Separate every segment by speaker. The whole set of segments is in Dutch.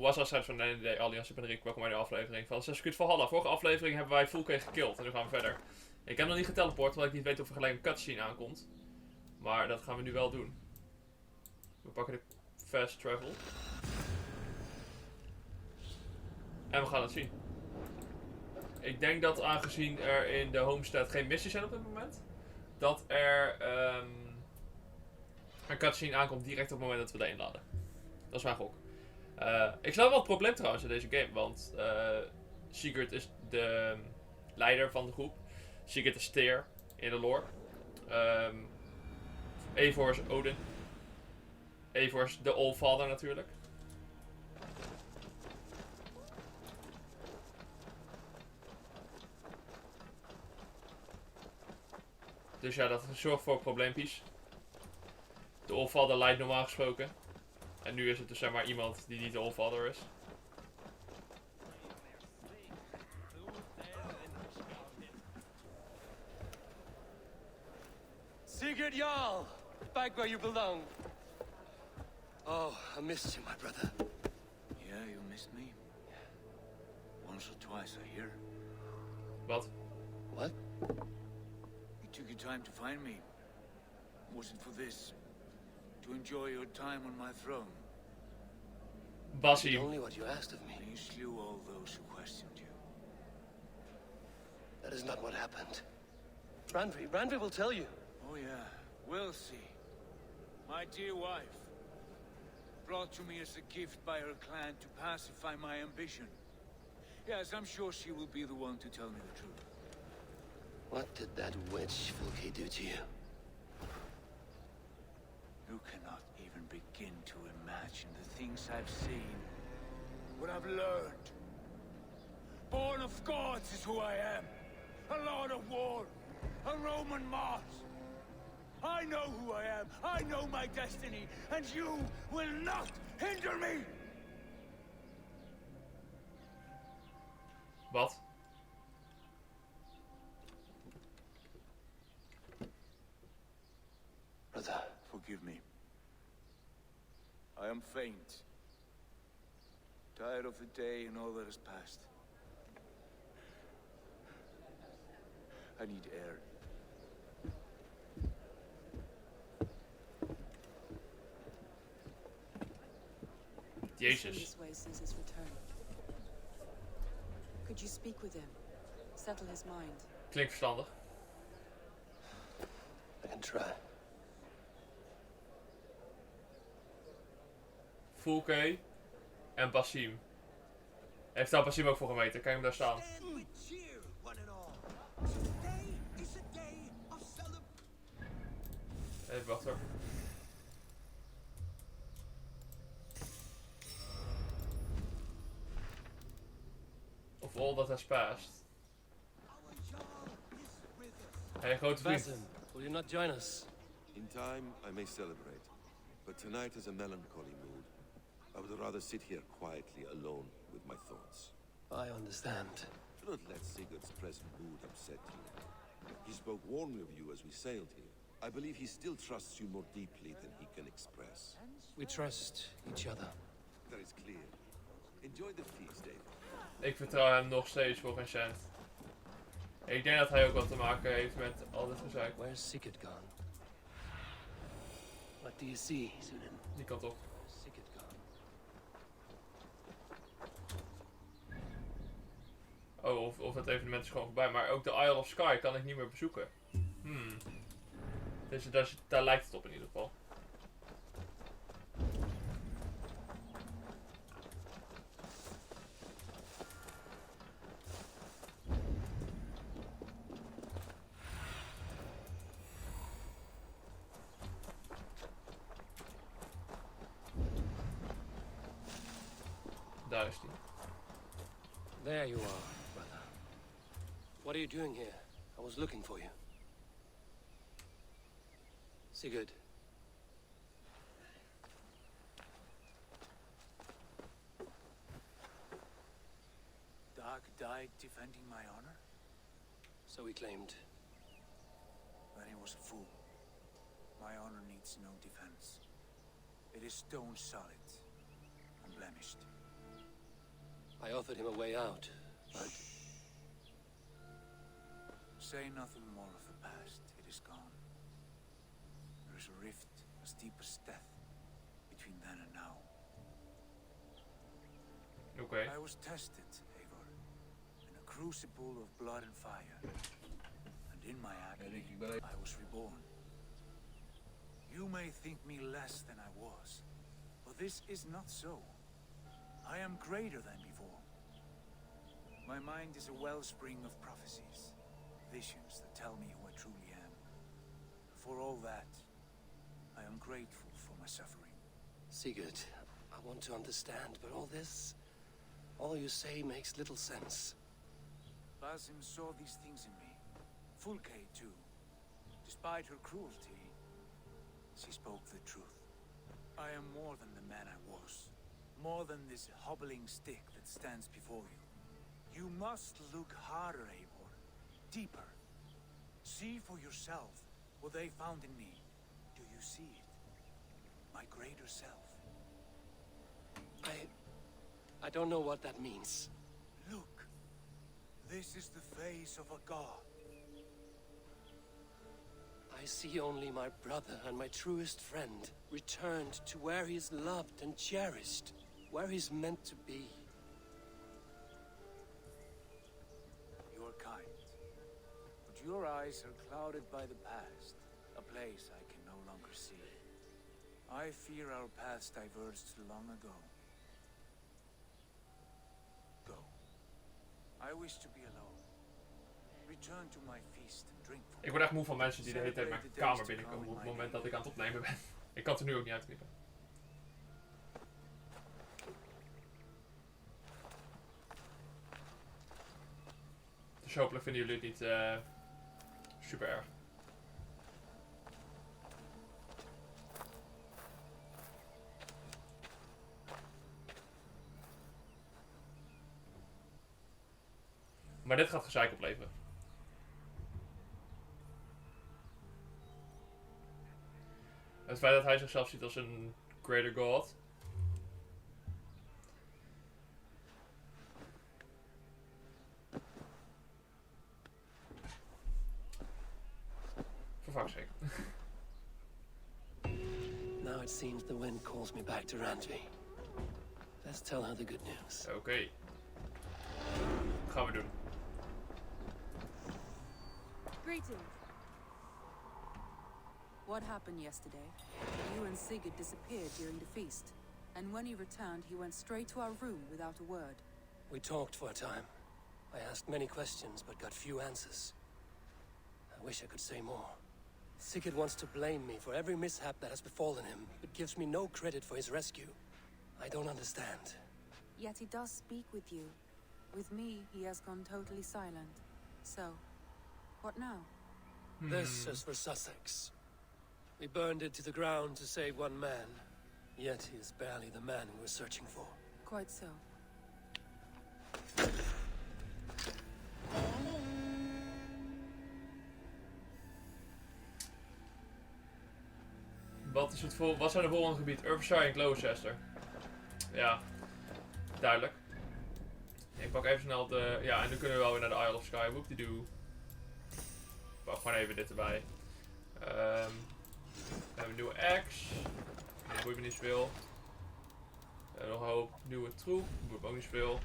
Speaker 1: Was al van de ND Allianz Benrik, welkom bij de aflevering van Creed Valhalla. Vorige aflevering hebben wij Fulke gekild en nu gaan we verder. Ik heb nog niet geteleport, omdat ik niet weet of er gelijk een cutscene aankomt. Maar dat gaan we nu wel doen. We pakken de fast travel. En we gaan het zien. Ik denk dat aangezien er in de homestead geen missies zijn op dit moment, dat er een cutscene aankomt direct op het moment dat we de inladen. Dat is mijn gok. Ik snap wel het probleem trouwens in deze game, want Sigurd is de leider van de groep. Sigurd is Tyr in de lore. Eivor is Odin. Eivor is de Allfather natuurlijk. Dus ja, dat zorgt voor probleempjes. De Allfather leidt normaal gesproken. En nu is het dus zeg maar iemand die niet de Allfather is.
Speaker 2: Sigurd Jarl, back where you belong. Oh, I missed you, my brother.
Speaker 3: Yeah, you missed me. Once or twice, I hear.
Speaker 1: Wat?
Speaker 2: What?
Speaker 3: You took your time to find me. Was it for this? To enjoy your time on my throne?
Speaker 1: Bassie.
Speaker 2: Only what you asked of me.
Speaker 3: And you slew all those who questioned you.
Speaker 2: That is not what happened. Randvi will tell you.
Speaker 3: Oh yeah, we'll see. My dear wife, brought to me as a gift by her clan to pacify my ambition. Yes, I'm sure she will be the one to tell me the truth.
Speaker 2: What did that witch Fulke do to you?
Speaker 3: You cannot even begin to imagine the things I've seen, what I've learned. Born of gods is who I am. A lord of war, a Roman Mars. I know who I am, I know my destiny, and you will not hinder me!
Speaker 1: Wat?
Speaker 2: Brother.
Speaker 3: Forgive me. I am faint. Tired of the day and all that has passed. I need air.
Speaker 1: Jezus.
Speaker 4: This way since his return. Could you speak with him? Settle his mind.
Speaker 1: Klinkt verstandig.
Speaker 2: I can try.
Speaker 1: Fulke en Basim. Heeft daar Basim ook voor gemeten? Kijk hem daar staan. Even wachten hoor. Of all that has passed. Hey, grote vriend.
Speaker 2: Will you not join us?
Speaker 5: In time, I may celebrate. But tonight is a melancholy mood. I would rather sit here quietly alone with my thoughts.
Speaker 2: I understand.
Speaker 5: Do not let Sigurd's present mood upset you. He spoke warmly of you as we sailed here. I believe he still trusts you more deeply than he can express.
Speaker 2: We trust each other.
Speaker 5: That is clear. Enjoy the feast, Eivor.
Speaker 1: Ik vertrouw hem nog steeds voor geen cent. Ik denk dat hij ook wat te maken heeft met al dit gezeik.
Speaker 2: Where's Sigurd gone? What do you see, Sunan?
Speaker 1: Die kant op.
Speaker 2: Sigurd gone.
Speaker 1: Oh, of het evenement is gewoon voorbij. Maar ook de Isle of Skye kan ik niet meer bezoeken. Dus daar lijkt het op in ieder geval. Daar is die.
Speaker 2: There you are, brother. What are you doing here? I was looking for you. Sigurd.
Speaker 3: Dag died defending my honor?
Speaker 2: So he claimed.
Speaker 3: Then he was a fool. My honor needs no defense. It is stone solid, unblemished.
Speaker 2: I offered him a way out, but...
Speaker 3: Say nothing more of the past. It is gone. There is a rift as deep as death between then and now.
Speaker 1: Oké.
Speaker 3: I was tested, Eivor, in a crucible of blood and fire. And in my agony, I was reborn. You may think me less than I was, but this is not so. I am greater than before. My mind is a wellspring of prophecies, visions that tell me who I truly am. For all that, I am grateful for my suffering.
Speaker 2: Sigurd, I want to understand, but all you say makes little sense.
Speaker 3: Basim saw these things in me. Fulke, too. Despite her cruelty, she spoke the truth. I am more than the man I was. More than this hobbling stick that stands before you. You must look harder, Eivor. Deeper. See for yourself what they found in me. Do you see it? My greater self.
Speaker 2: I don't know what that means.
Speaker 3: Look. This is the face of a god.
Speaker 2: I see only my brother and my truest friend returned to where he is loved and cherished, where he's meant to be.
Speaker 3: You're kind. But your eyes are clouded by the past, a place I can no longer see. I fear our paths diverged long ago. Go. I wish to be alone. Return to my feast and drink.
Speaker 1: Ik word echt moe van mensen die de hele tijd mijn kamer binnenkomen op het moment dat ik aan het opnemen ben. Ik kan het er nu ook niet uitknippen. Dus hopelijk vinden jullie het niet super erg. Maar dit gaat gezeik opleveren. Het feit dat hij zichzelf ziet als een greater god. For fuck's sake.
Speaker 2: Now it seems the wind calls me back to Randvi. Let's tell her the good news.
Speaker 1: Oké. Gaan we doen.
Speaker 4: Greetings. What happened yesterday? You and Sigurd disappeared during the feast, and when he returned, he went straight to our room without a word.
Speaker 2: We talked for a time. I asked many questions, but got few answers. I wish I could say more. Sigurd wants to blame me for every mishap that has befallen him, but gives me no credit for his rescue. I don't understand.
Speaker 4: Yet he does speak with you. With me, he has gone totally silent. So, what now?
Speaker 2: This is for Sussex. We burned it to the ground to save one man. Yet he is barely the man we were searching for.
Speaker 4: Quite so.
Speaker 1: Wat zijn de volgende gebieden? Urbanshire en Gloucester. Ja, duidelijk. Ik pak even snel de... Ja, en nu kunnen we wel weer naar de Isle of Skye. Whoop-de-doo. Ik pak gewoon even dit erbij. We hebben een nieuwe axe. Dat boeit me niet zoveel. Nog een hoop nieuwe troep. Dat boeit me ook niet zoveel.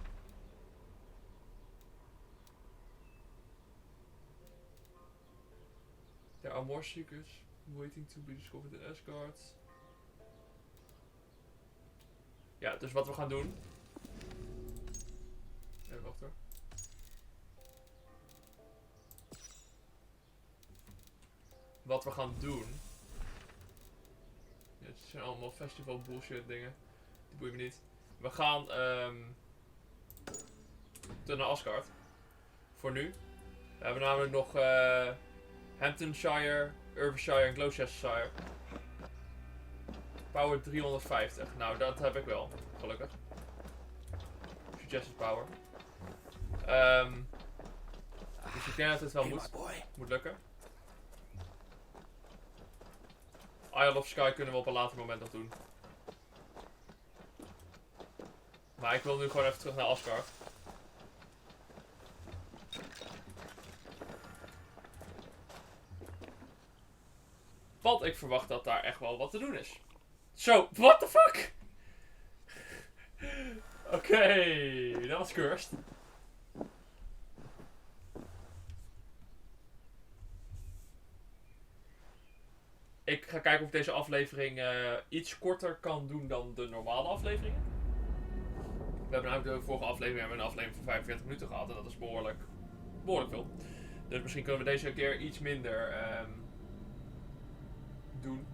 Speaker 1: There are more secrets waiting to be discovered in Asgard. Ja, dus wat we gaan doen. Even wachten hoor. Wat we gaan doen. Ja, het zijn allemaal festival bullshit dingen. Die boeien me niet. We gaan naar Asgard. Voor nu. We hebben namelijk nog Hamptonshire, Urbanshire en Gloucestershire. Power 350. Nou, dat heb ik wel. Gelukkig. Suggested power. Dus ik denk dat het wel moet lukken. Isle of Skye kunnen we op een later moment nog doen. Maar ik wil nu gewoon even terug naar Asgard. Want ik verwacht dat daar echt wel wat te doen is. Zo, what the fuck? Oké, dat was cursed. Ik ga kijken of ik deze aflevering iets korter kan doen dan de normale afleveringen. We hebben namelijk de vorige aflevering een aflevering van 45 minuten gehad. En dat is behoorlijk veel. Dus misschien kunnen we deze keer iets minder doen.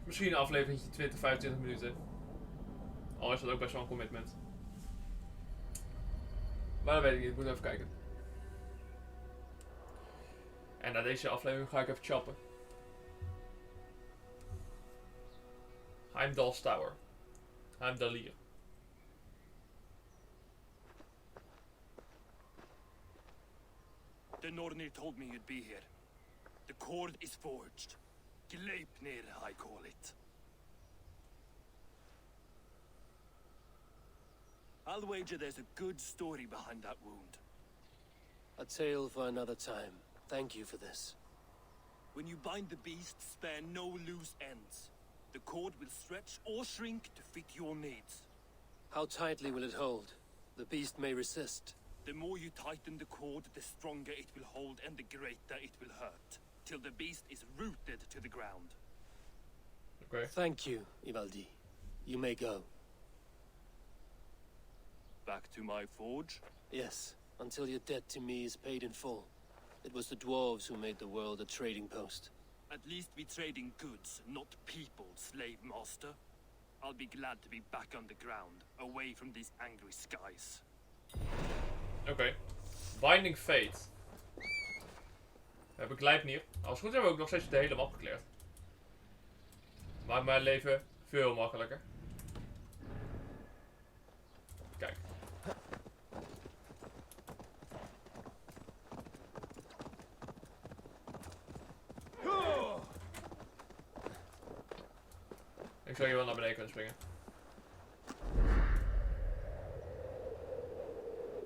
Speaker 1: Misschien een aflevering 20, 25 minuten. Al is dat ook best wel een commitment. Maar dat weet ik niet. Ik moet even kijken. En na deze aflevering ga ik even chappen. Heimdall's Tower. Heimdallir.
Speaker 6: The Nornir told me you'd be here. The cord is forged. Gleipnir, I call it. I'll wager there's a good story behind that wound.
Speaker 2: A tale for another time. Thank you for this.
Speaker 6: When you bind the beast, spare no loose ends. The cord will stretch or shrink to fit your needs.
Speaker 2: How tightly will it hold? The beast may resist.
Speaker 6: The more you tighten the cord, the stronger it will hold and the greater it will hurt. Till the beast is rooted to the ground.
Speaker 1: Okay.
Speaker 2: Thank you, Ivaldi. You may go.
Speaker 6: Back to my forge?
Speaker 2: Yes, until your debt to me is paid in full. It was the dwarves who made the world a trading post.
Speaker 6: At least we trade in goods, not people, slave master. I'll be glad to be back on the ground, away from these angry skies.
Speaker 1: Oké. Binding Fate. We hebben Gleipnir. Als het goed is hebben we ook nog steeds de hele map gekleerd. Maakt mijn leven veel makkelijker. Kijk. Ik zou hier wel naar beneden kunnen springen.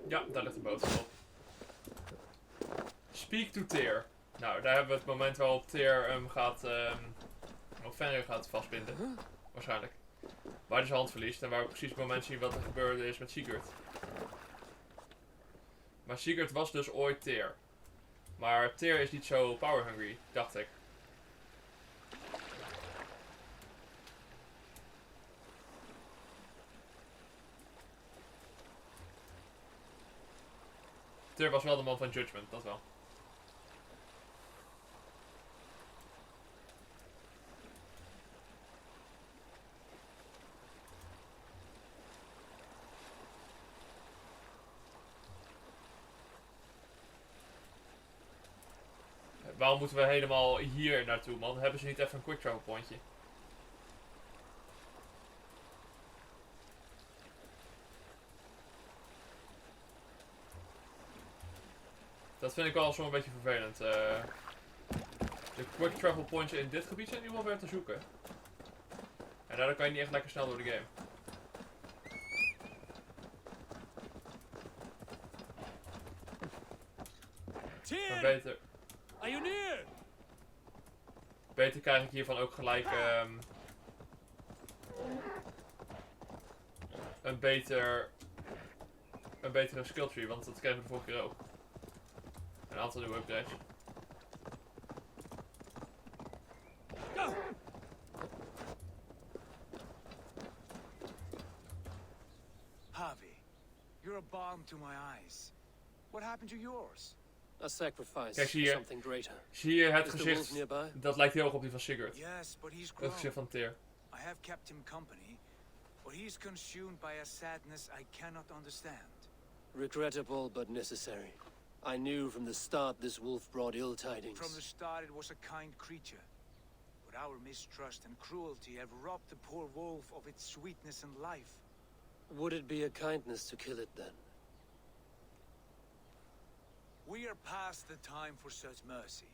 Speaker 1: Ja, daar ligt de boot op. Speak to Tyr. Nou, daar hebben we het moment waarop Tyr hem gaat, of Fenrir gaat vastbinden. Waarschijnlijk. Waar hij zijn hand verliest en waar we precies het moment zien wat er gebeurde is met Sigurd. Maar Sigurd was dus ooit Tyr. Maar Tyr is niet zo power hungry, dacht ik. Tyr was wel de man van Judgment, dat wel. Waarom moeten we helemaal hier naartoe, man? Hebben ze niet even een quick travel pointje? Dat vind ik wel zo'n beetje vervelend. De quick travel points in dit gebied zijn nu wel weer te zoeken. En daardoor kan je niet echt lekker snel door de game. Maar beter.
Speaker 6: Are you near?
Speaker 1: Beter krijg ik hiervan ook gelijk een betere skill tree, want dat kregen we de vorige keer ook. Een aantal nieuwe upgrades.
Speaker 3: Harvey, you're a balm to my eyes. What happened to yours?
Speaker 2: A sacrifice
Speaker 1: Kijk,
Speaker 2: for something greater.
Speaker 1: Zie je het
Speaker 2: Is the wolf
Speaker 1: gezicht?
Speaker 2: nearby?
Speaker 1: Dat lijkt heel erg op die van Sigurd.
Speaker 3: Yes, but he's
Speaker 1: Het
Speaker 3: grown.
Speaker 1: gezicht van Tyr.
Speaker 3: I have kept him company, but he's consumed by a sadness I cannot understand.
Speaker 2: Regrettable but necessary. I knew from the start this wolf brought ill tidings.
Speaker 3: From the start it was a kind creature. But our mistrust and cruelty have robbed the poor wolf of its sweetness and life.
Speaker 2: Would it be a kindness to kill it then?
Speaker 3: We are past the time for such mercy.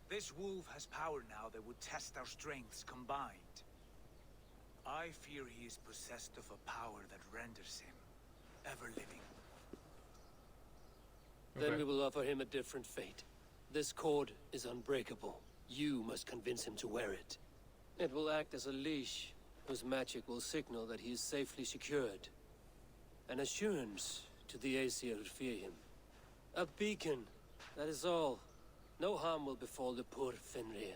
Speaker 3: This wolf has power now that would test our strengths combined. I fear he is possessed of a power that renders him ever living.
Speaker 2: Then
Speaker 1: Okay.
Speaker 2: we will offer him a different fate. This cord is unbreakable. You must convince him to wear it. It will act as a leash, whose magic will signal that he is safely secured. An assurance to the AC who fear him. A beacon, that is all. No harm will befall the poor Fenrir.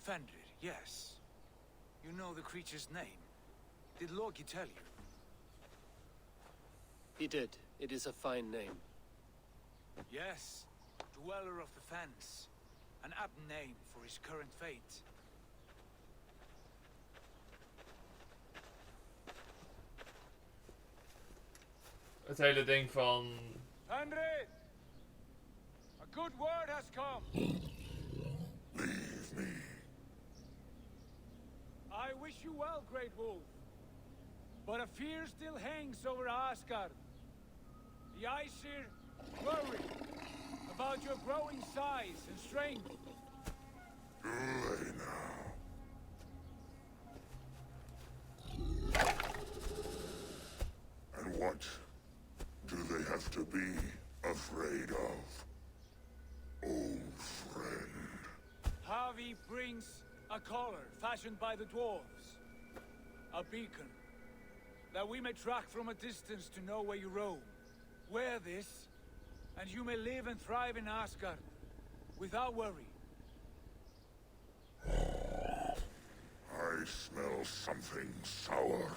Speaker 3: Fenrir, yes. You know the creature's name. Did Loki tell you?
Speaker 2: He did. It is a fine name.
Speaker 3: Yes. Dweller of the Fens. An apt name for his current fate.
Speaker 1: Het hele ding van...
Speaker 3: Fenrir! A good word has come!
Speaker 5: Leave me.
Speaker 3: I wish you well, Great Wolf. But a fear still hangs over Asgard. The Aesir worry about your growing size and strength.
Speaker 5: Too late now. And what do they have to be afraid of? Old friend.
Speaker 3: Harvey brings a collar fashioned by the dwarves. A beacon. That we may track from a distance to know where you roam. Wear this, and you may live and thrive in Asgard. Without worry.
Speaker 5: I smell something sour.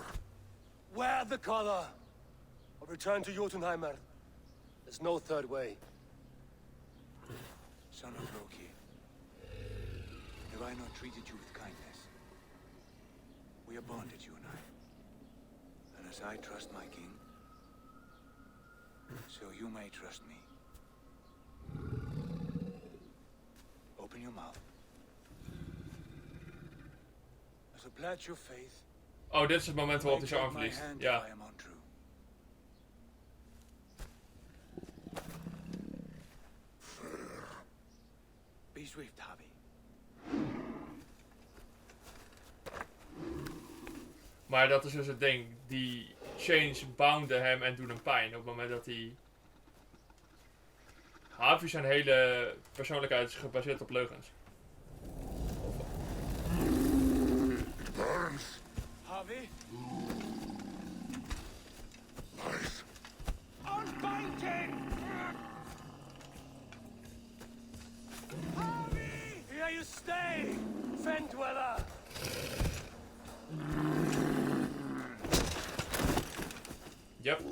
Speaker 2: Wear the collar! Or return to Jotunheimer. There's no third way.
Speaker 3: Son of Loki, have I not treated you with kindness? We are bonded, you and I. And as I trust my king, so you may trust me. Open your mouth. As a pledge of faith,
Speaker 1: Oh, dit is het moment waarop hij zijn arm
Speaker 3: my
Speaker 1: verliest.
Speaker 3: hand
Speaker 1: Ja.
Speaker 3: if I am untrue. Be swift, Harvey.
Speaker 1: Maar dat is dus het ding. Die chains bounden hem en doen hem pijn. Op het moment dat hij... Harvey zijn hele persoonlijkheid is gebaseerd op leugens.
Speaker 5: It burns.
Speaker 3: Harvey,
Speaker 5: Lies.
Speaker 3: unbind him! Harvey!
Speaker 2: Here you stay, Fen Dweller!
Speaker 1: Yep.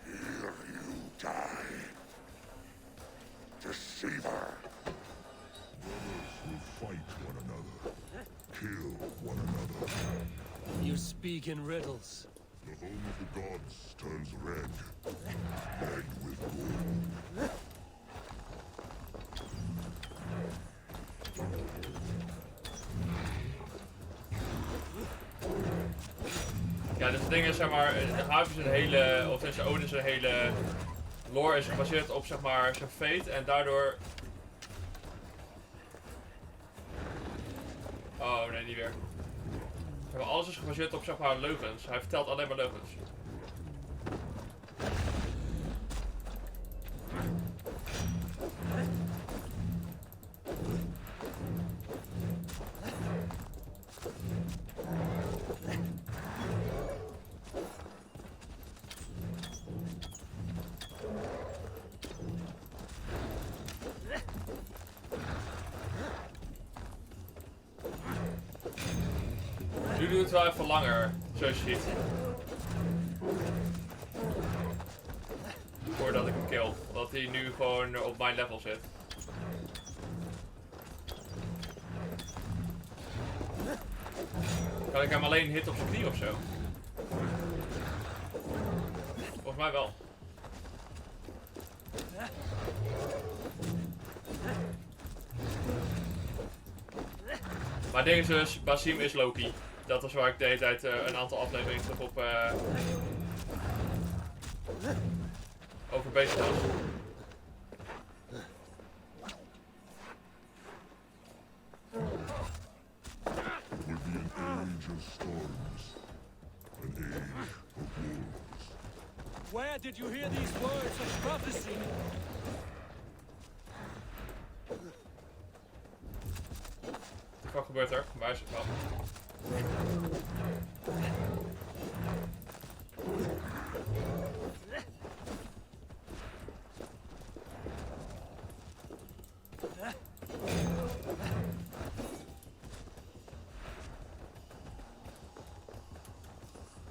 Speaker 5: Here you die. Deceiver. Who fight one another. Kill one another.
Speaker 2: You speak in riddles.
Speaker 5: The home of the gods turns red. Red with gold.
Speaker 1: Ja, dus het ding is, zeg maar, Harvey zijn hele, of zijn Odin zijn hele lore is gebaseerd op, zeg maar, zijn fate en daardoor... Oh, nee, niet weer. Zeg maar, alles is gebaseerd op, zeg maar, leugens. Hij vertelt alleen maar leugens. Nu doe het wel even langer, zoals je ziet. Voordat ik hem kill. Omdat hij nu gewoon op mijn level zit. Kan ik hem alleen hitten op zijn knie of zo? Volgens mij wel. Maar het ding is dus, Basim is Loki. Dat is waar ik de hele tijd een aantal afleveringen terug op bezig is.
Speaker 7: Would be an age of storms, an age of wolves.
Speaker 2: Where did you hear these words of prophecy?
Speaker 1: Wat gebeurt er? Waar is het wel?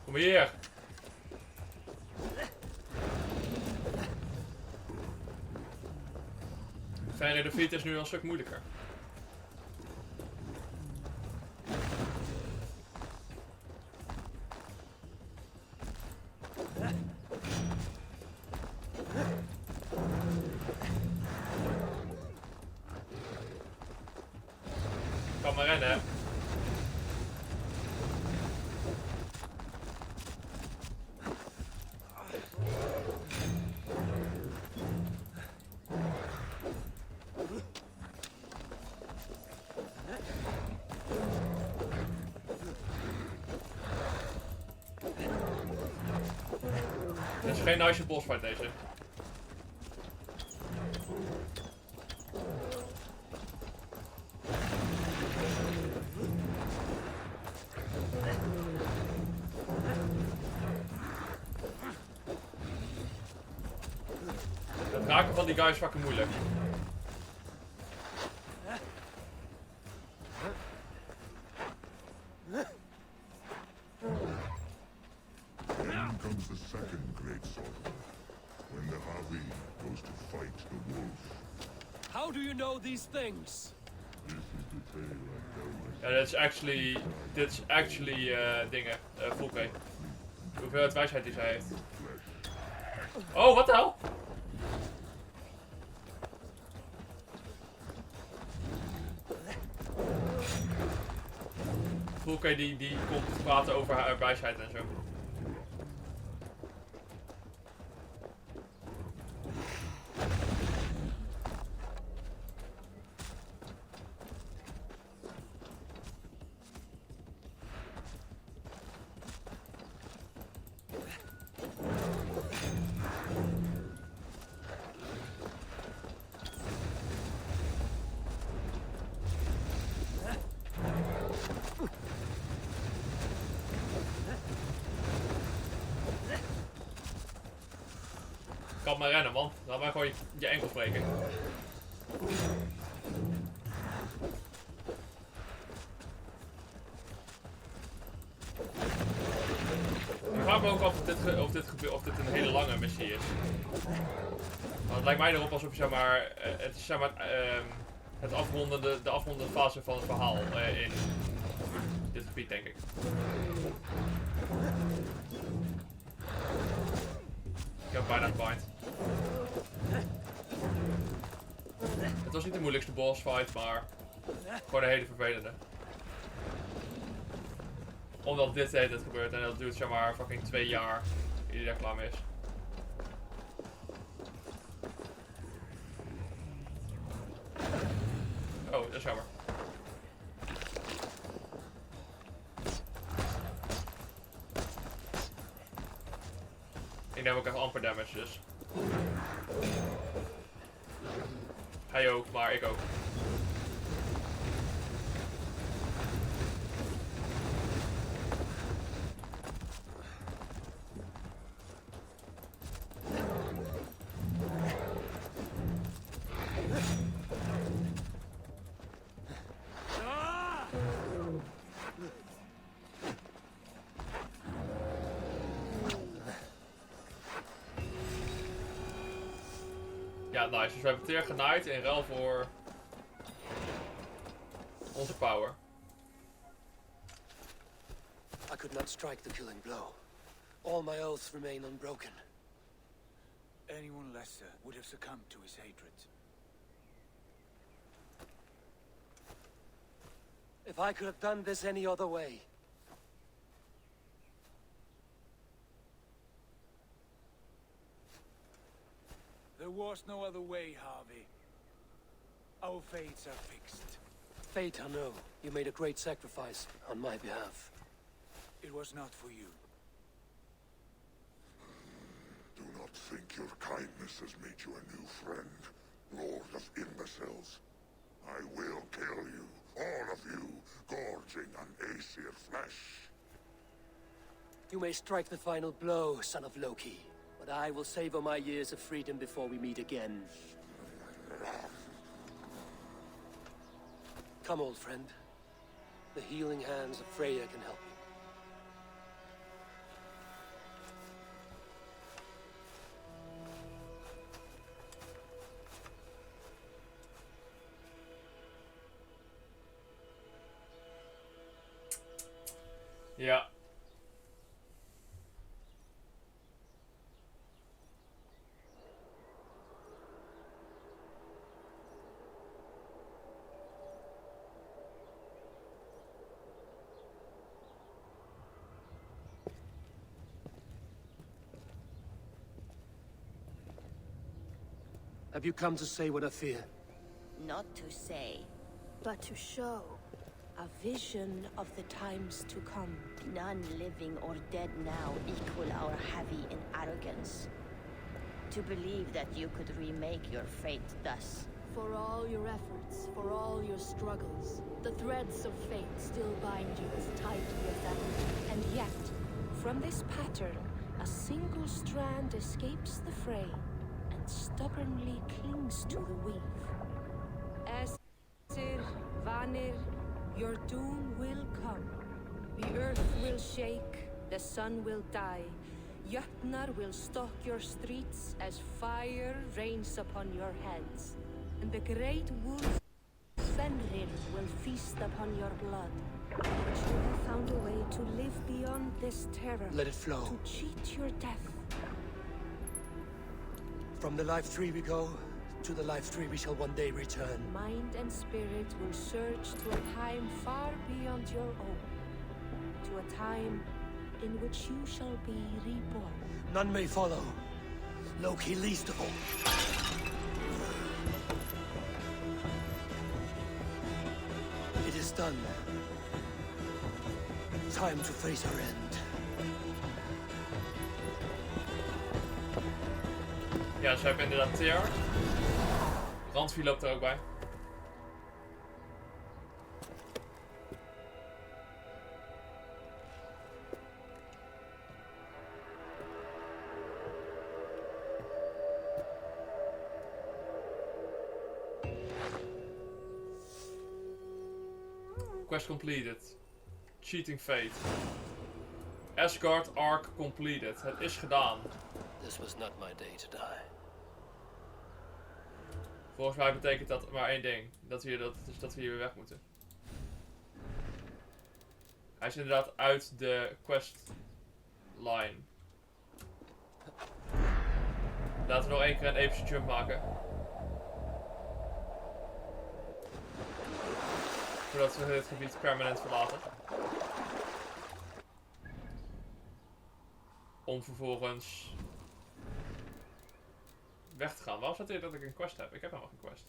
Speaker 1: Kom hier! Fenrir de Fiet is nu een stuk moeilijker. Kan maar rennen, hè. Dit is geen nice bossfight deze. Het raken van die guy is fucking moeilijk.
Speaker 7: Then comes the second great sorrow, when the Havi goes to fight the wolf.
Speaker 2: How do you know these things?
Speaker 7: This is the tale I tell myself.
Speaker 1: Ja, dit is actually dingen, Volkay. Hoeveelheid wijsheid die zij heeft. Oh, wat de hel? Volkay die komt praten over haar wijsheid en zo. Kan maar rennen, man. Laat maar gewoon je enkel breken. Ik vraag me ook af of dit een hele lange missie is. Want het lijkt mij erop alsof je zeg maar, het is zeg maar de afrondende fase van het verhaal in dit gebied, denk ik. Ik heb bijna gebind. Het was niet de moeilijkste bossfight, maar gewoon een hele vervelende. Omdat dit de hele tijd gebeurt en dat duurt zeg maar fucking 2 jaar eer die daar klaar mee is. Oh, dat is jammer. Ik neem ook echt amper damage dus. Hij ook, maar ik ook. Ja, nice. Dus we hebben teer genaaid in ruil voor onze power.
Speaker 2: I could not strike the killing blow. All my oaths remain unbroken.
Speaker 3: Anyone lesser would have succumbed to his hatred.
Speaker 2: If I could have done this any other way.
Speaker 3: There was no other way, Harvey. Our fates are fixed.
Speaker 2: Fate or no, you made a great sacrifice on my behalf.
Speaker 3: It was not for you.
Speaker 7: Do not think your kindness has made you a new friend, Lord of Imbeciles. I will kill you, all of you, gorging on Aesir flesh.
Speaker 2: You may strike the final blow, son of Loki, but I will savor my years of freedom before we meet again. Come, old friend. The healing hands of Freya can help you.
Speaker 1: Ja.
Speaker 2: Have you come to say what I fear?
Speaker 8: Not to say,
Speaker 9: but to show a vision of the times to come.
Speaker 8: none living or dead now equal our heavy in arrogance. To believe that you could remake your fate thus.
Speaker 9: For all your efforts, for all your struggles, the threads of fate still bind you as tightly as ever. And yet, from this pattern, a single strand escapes the fray and stubbornly clings to the weave. Esir, Vanir, your doom will come. The earth will shake, the sun will die. Jötnar will stalk your streets as fire rains upon your heads. And the great wolf Fenrir will feast upon your blood. But you have found a way to live beyond this terror.
Speaker 2: Let it flow.
Speaker 9: To cheat your death.
Speaker 2: From the life tree we go, to the life tree we shall one day return.
Speaker 9: Mind and spirit will surge to a time far beyond your own. To a time in which you shall be reborn.
Speaker 2: None may follow. Loki least of all. It is done. Time to face our end.
Speaker 1: Ja, dus we hebben inderdaad Tear. Randvier loopt er ook bij. Quest completed. Cheating Fate. Asgard Arc completed. Het is gedaan.
Speaker 2: This was not my day to die.
Speaker 1: Volgens mij betekent dat maar één ding. Dat we hier weer weg moeten. Hij is inderdaad uit de quest line. Laten we nog één keer een epische jump maken. Voordat we het gebied permanent verlaten. Om vervolgens weg te gaan. Waarom staat hier dat ik een quest heb? Ik heb helemaal geen quest.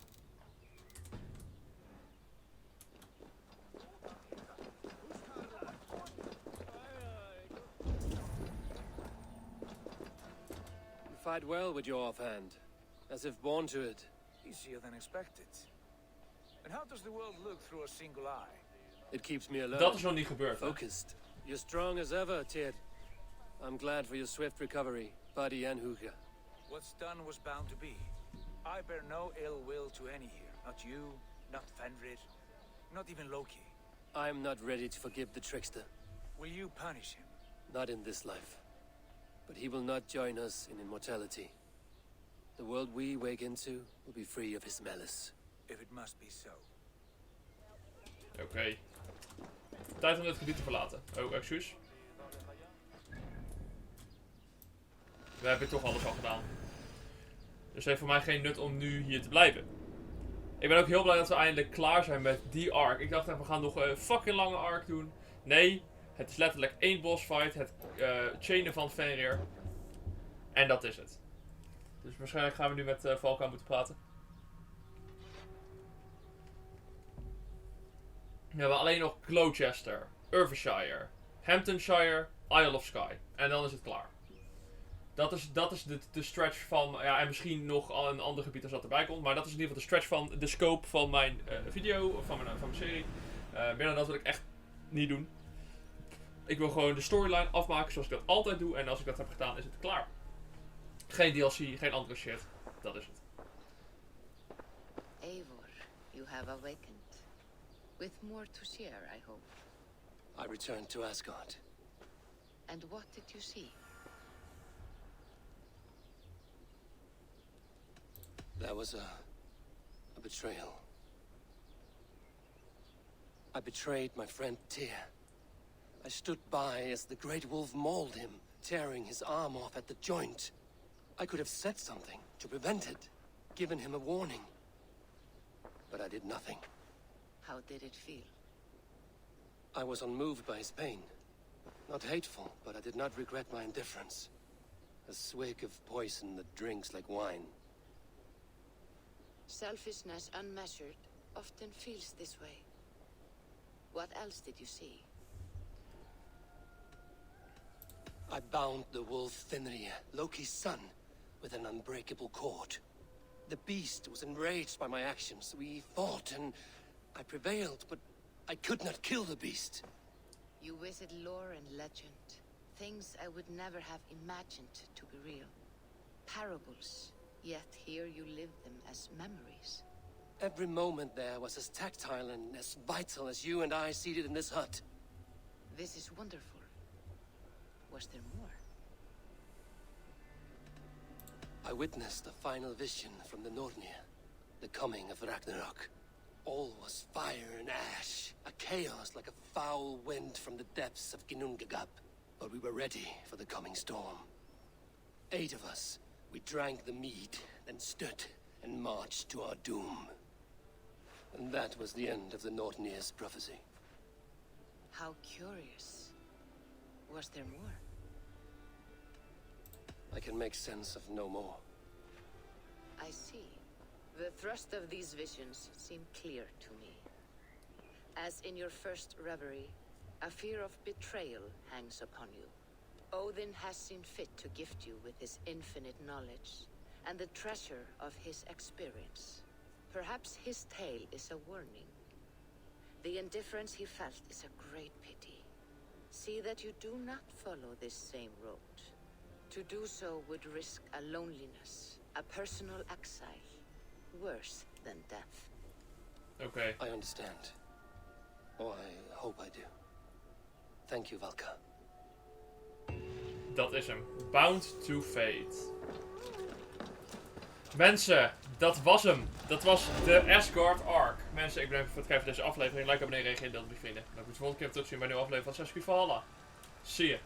Speaker 2: You fight well with your offhand. As if born to it.
Speaker 3: Easier than expected. And how does the world look through a single eye?
Speaker 2: It keeps me alert.
Speaker 1: Dat is nog niet gebeurd. Hè?
Speaker 2: Focused. You're strong as ever, Tyr. I'm glad for your swift recovery, body and Huga.
Speaker 3: What's done was bound to be. I bear no ill will to any here. Not you, not Fenrir, not even Loki.
Speaker 2: I'm not ready to forgive the trickster.
Speaker 3: Will you punish him?
Speaker 2: Not in this life. But he will not join us in immortality. The world we wake into will be free of his malice.
Speaker 3: If it must be so.
Speaker 1: Oké. Tijd om dit gebied te verlaten. Oh, excuus. We hebben toch alles al gedaan. Dus het heeft voor mij geen nut om nu hier te blijven. Ik ben ook heel blij dat we eindelijk klaar zijn met die arc. Ik dacht, we gaan nog een fucking lange arc doen. Nee, het is letterlijk één bossfight. Het chainen van Fenrir. En dat is het. Dus waarschijnlijk gaan we nu met Valka moeten praten. We hebben alleen nog Gloucester, Irveshire, Hamptonshire, Isle of Skye. En dan is het klaar. Dat is de stretch van, ja, en misschien nog een ander gebied als dat erbij komt. Maar dat is in ieder geval de stretch van de scope van mijn video, of van mijn serie. Meer dan dat wil ik echt niet doen. Ik wil gewoon de storyline afmaken zoals ik dat altijd doe. En als ik dat heb gedaan, is het klaar. Geen DLC, geen andere shit. Dat is het.
Speaker 8: Eivor, you have awakened. With more to share, I hope.
Speaker 2: I returned to Asgard.
Speaker 8: And what did you see?
Speaker 2: There was a betrayal. I betrayed my friend Tyr. I stood by as the great wolf mauled him, tearing his arm off at the joint. I could have said something to prevent it, given him a warning. But I did nothing.
Speaker 8: How did it feel?
Speaker 2: I was unmoved by his pain. Not hateful, but I did not regret my indifference. A swig of poison that drinks like wine.
Speaker 8: Selfishness unmeasured often feels this way. What else did you see?
Speaker 2: I bound the wolf Fenrir, Loki's son, with an unbreakable cord. The beast was enraged by my actions. We fought and I prevailed, but I could not kill the beast.
Speaker 8: You visit lore and legend. Things I would never have imagined to be real. Parables, yet here you live them as memories.
Speaker 2: Every moment there was as tactile and as vital as you and I seated in this hut.
Speaker 8: This is wonderful. Was there more?
Speaker 2: I witnessed the final vision from the Nornir, the coming of Ragnarok. All was fire and ash, a chaos like a foul wind from the depths of Ginnungagap. But we were ready for the coming storm. 8 of us, we drank the mead, then stood and marched to our doom. And that was the end of the Nornir's prophecy.
Speaker 8: How curious. Was there more?
Speaker 2: I can make sense of no more.
Speaker 8: I see. The thrust of these visions seem clear to me. As in your first reverie, a fear of betrayal hangs upon you. Odin has seen fit to gift you with his infinite knowledge and the treasure of his experience. Perhaps his tale is a warning. The indifference he felt is a great pity. See that you do not follow this same road. To do so would risk a loneliness, a personal exile, worse than death.
Speaker 1: Oké.
Speaker 2: I understand. Or I hope I do. Thank you, Valka.
Speaker 1: Dat is hem. Bound to Fate. Mensen, dat was hem. Dat was de Asgard Arc. Mensen, ik bedank voor het kijken van deze aflevering. Like, abonneren, reageer, deel met je vrienden. Dan moet je de volgende keer terugzien bij een nieuwe aflevering van Creed Valhalla. Zie je.